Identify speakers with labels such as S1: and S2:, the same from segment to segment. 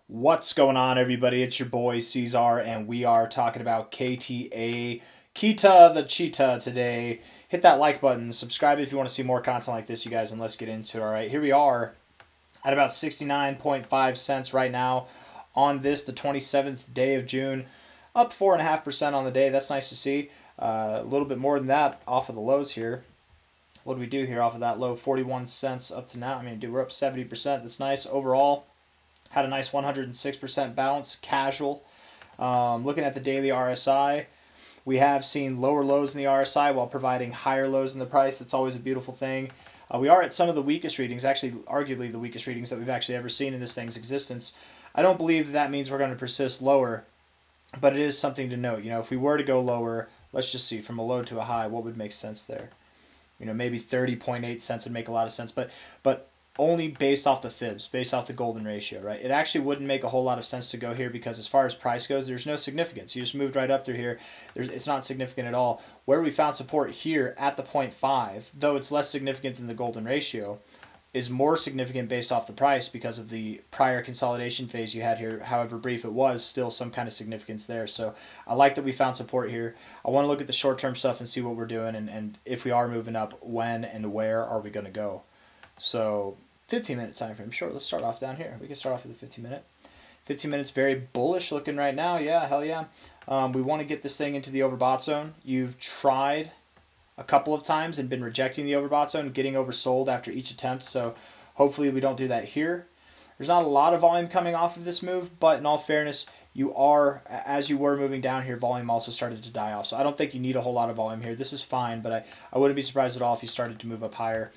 S1: What's going on, everybody? It's your boy C-Zar, and we are talking about KTA, Keeta the Cheetah today. Hit that like button, subscribe if you want to see more content like this, you guys, and let's get into it. All right, here we are at about 69.5 cents right now on this, the 27th day of June, up 4.5% on the day. That's nice to see. A little bit more than that off of the lows here. What do we do here off of that low? 41 cents up to now. I mean, dude, we're up 70%. That's nice overall. Had a nice 106% bounce, casual. Looking at the daily RSI, we have seen lower lows in the RSI while providing higher lows in the price. That's always a beautiful thing. We are at some of the weakest readings, actually, arguably the weakest readings that we've actually ever seen in this thing's existence. I don't believe that means we're going to persist lower, but it is something to note. If we were to go lower, let's just see from a low to a high, what would make sense there? Maybe 30.8 cents would make a lot of sense, but only based off the fibs, based off the golden ratio, right? It actually wouldn't make a whole lot of sense to go here because as far as price goes, there's no significance. You just moved right up through here. It's not significant at all. Where we found support here at the 0.5, though it's less significant than the golden ratio, is more significant based off the price because of the prior consolidation phase you had here. However brief it was, still some kind of significance there. So I like that we found support here. I want to look at the short-term stuff and see what we're doing, and if we are moving up, when and where are we going to go. So 15-minute time frame. Sure, let's start off down here. We can start off with the 15-minute. 15 minutes very bullish looking right now. Yeah, hell yeah. We want to get this thing into the overbought zone. You've tried a couple of times and been rejecting the overbought zone, getting oversold after each attempt. So hopefully we don't do that here. There's not a lot of volume coming off of this move, but in all fairness, as you were moving down here, volume also started to die off. So I don't think you need a whole lot of volume here. This is fine, but I wouldn't be surprised at all if you started to move up higher.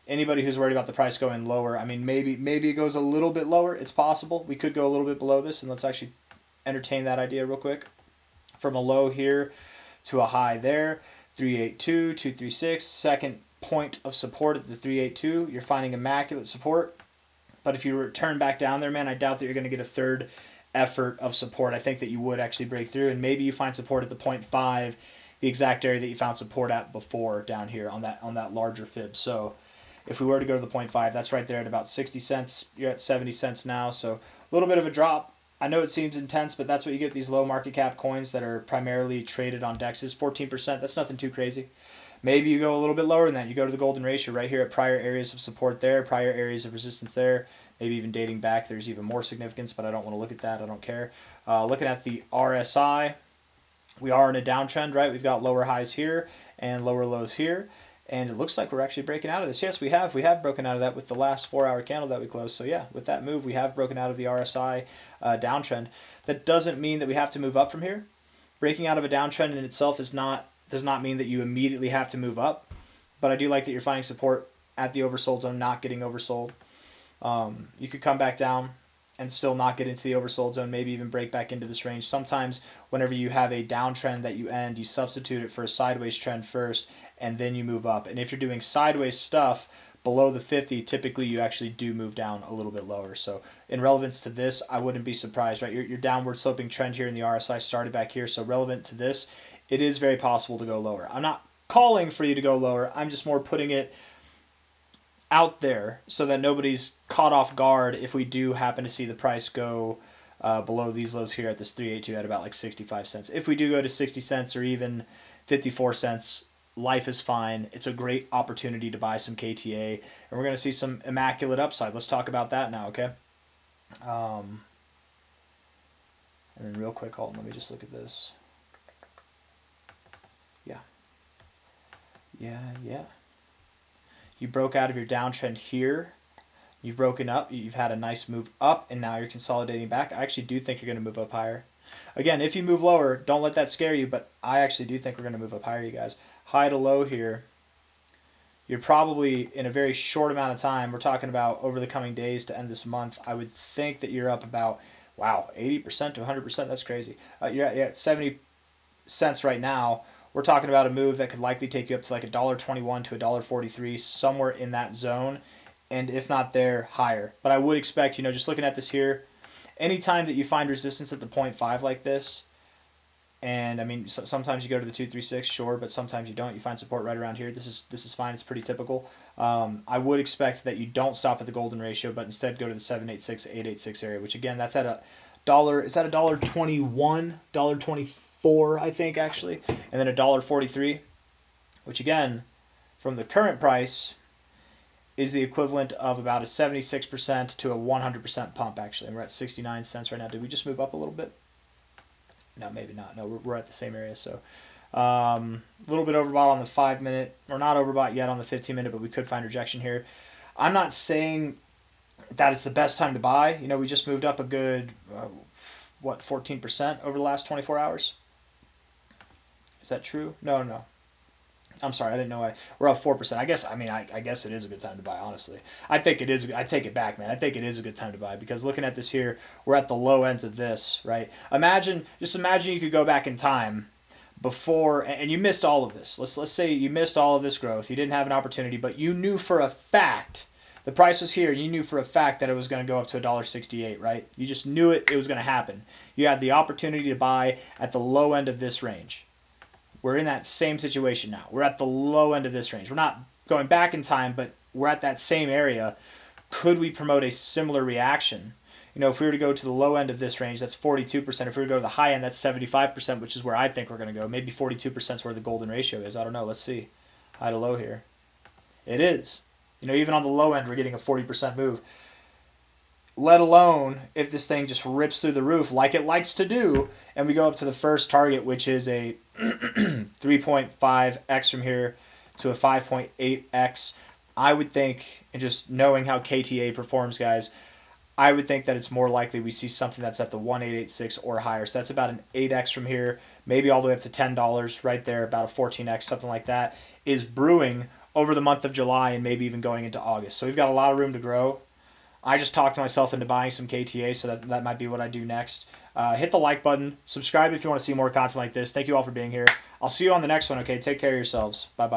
S1: Anybody who's worried about the price going lower, I mean, maybe it goes a little bit lower. It's possible. We could go a little bit below this, and let's actually entertain that idea real quick. From a low here to a high there, 382, 236, second point of support at the 382. You're finding immaculate support. But if you return back down there, man, I doubt that you're going to get a third effort of support. I think that you would actually break through, and maybe you find support at the 0.5, the exact area that you found support at before down here on that larger fib. So if we were to go to the 0.5, that's right there at about 60 cents. You're at 70 cents now, so a little bit of a drop. I know it seems intense, but that's what you get these low market cap coins that are primarily traded on DEXs. 14%, that's nothing too crazy. Maybe you go a little bit lower than that. You go to the golden ratio right here at prior areas of support there, prior areas of resistance there, maybe even dating back. There's even more significance, but I don't want to look at that. I don't care. Looking at the RSI, we are in a downtrend, right? We've got lower highs here and lower lows here. And it looks like we're actually breaking out of this. Yes, we have. We have broken out of that with the last 4-hour candle that we closed. So yeah, with that move, we have broken out of the RSI downtrend. That doesn't mean that we have to move up from here. Breaking out of a downtrend in itself does not mean that you immediately have to move up. But I do like that you're finding support at the oversold zone, not getting oversold. You could come back down and still not get into the oversold zone, maybe even break back into this range. Sometimes whenever you have a downtrend that you end, you substitute it for a sideways trend first, and then you move up. And if you're doing sideways stuff below the 50, typically you actually do move down a little bit lower. So in relevance to this, I wouldn't be surprised, right? Your downward sloping trend here in the RSI started back here. So relevant to this, it is very possible to go lower. I'm not calling for you to go lower. I'm just more putting it out there so that nobody's caught off guard if we do happen to see the price go below these lows here at this 382 at about like 65 cents. If we do go to 60 cents or even 54 cents, life is fine. It's a great opportunity to buy some KTA, and we're going to see some immaculate upside. Let's talk about that now, okay? And then real quick, hold on, let me just look at this. Yeah. You broke out of your downtrend here. You've broken up. You've had a nice move up, and now you're consolidating back. I actually do think you're going to move up higher. Again, if you move lower, don't let that scare you, but I actually do think we're going to move up higher, you guys. High to low here. You're probably, in a very short amount of time, we're talking about over the coming days to end this month, I would think that you're up about, wow, 80% to 100%. That's crazy. You're at 70 cents right now. We're talking about a move that could likely take you up to like $1.21 to $1.43, somewhere in that zone, and if not there, higher. But I would expect, just looking at this here, anytime that you find resistance at the 0.5 like this, And I mean, sometimes you go to the 236, sure, but sometimes you don't. You find support right around here. This is fine. It's pretty typical. I would expect that you don't stop at the golden ratio, but instead go to the 786, 886 area, which again, that's at a dollar. Is that $1.21, $1.24, I think actually, and then $1.43, which again, from the current price, is the equivalent of about a 76% to a 100% pump. Actually, and we're at 69 cents right now. Did we just move up a little bit? No, maybe not. No, we're at the same area. So a little bit overbought on the 5-minute. We're not overbought yet on the 15-minute, but we could find rejection here. I'm not saying that it's the best time to buy. You know, we just moved up a good, 14% over the last 24 hours? Is that true? No. I'm sorry, I didn't know. We're up 4%. I guess. I mean, I guess it is a good time to buy. Honestly, I think it is. I take it back, man. I think it is a good time to buy because looking at this here, we're at the low ends of this, right? Just imagine you could go back in time before, and you missed all of this. Let's say you missed all of this growth. You didn't have an opportunity, but you knew for a fact the price was here. You knew for a fact that it was going to go up to $1.68, right? You just knew it was going to happen. You had the opportunity to buy at the low end of this range. We're in that same situation now. We're at the low end of this range. We're not going back in time, but we're at that same area. Could we promote a similar reaction? You know, if we were to go to the low end of this range, that's 42%. If we were to go to the high end, that's 75%, which is where I think we're going to go. Maybe 42% is where the golden ratio is. I don't know. Let's see. High to low here. It is. You know, even on the low end, we're getting a 40% move. Let alone if this thing just rips through the roof like it likes to do, and we go up to the first target, which is a 3.5x from here to a 5.8x. I would think, and just knowing how KTA performs, guys, I would think that it's more likely we see something that's at the 1886 or higher. So that's about an 8x from here, maybe all the way up to $10 right there, about a 14x, something like that, is brewing over the month of July and maybe even going into August. So we've got a lot of room to grow. I just talked myself into buying some KTA, so that might be what I do next. Hit the like button. Subscribe if you want to see more content like this. Thank you all for being here. I'll see you on the next one, okay? Take care of yourselves. Bye-bye.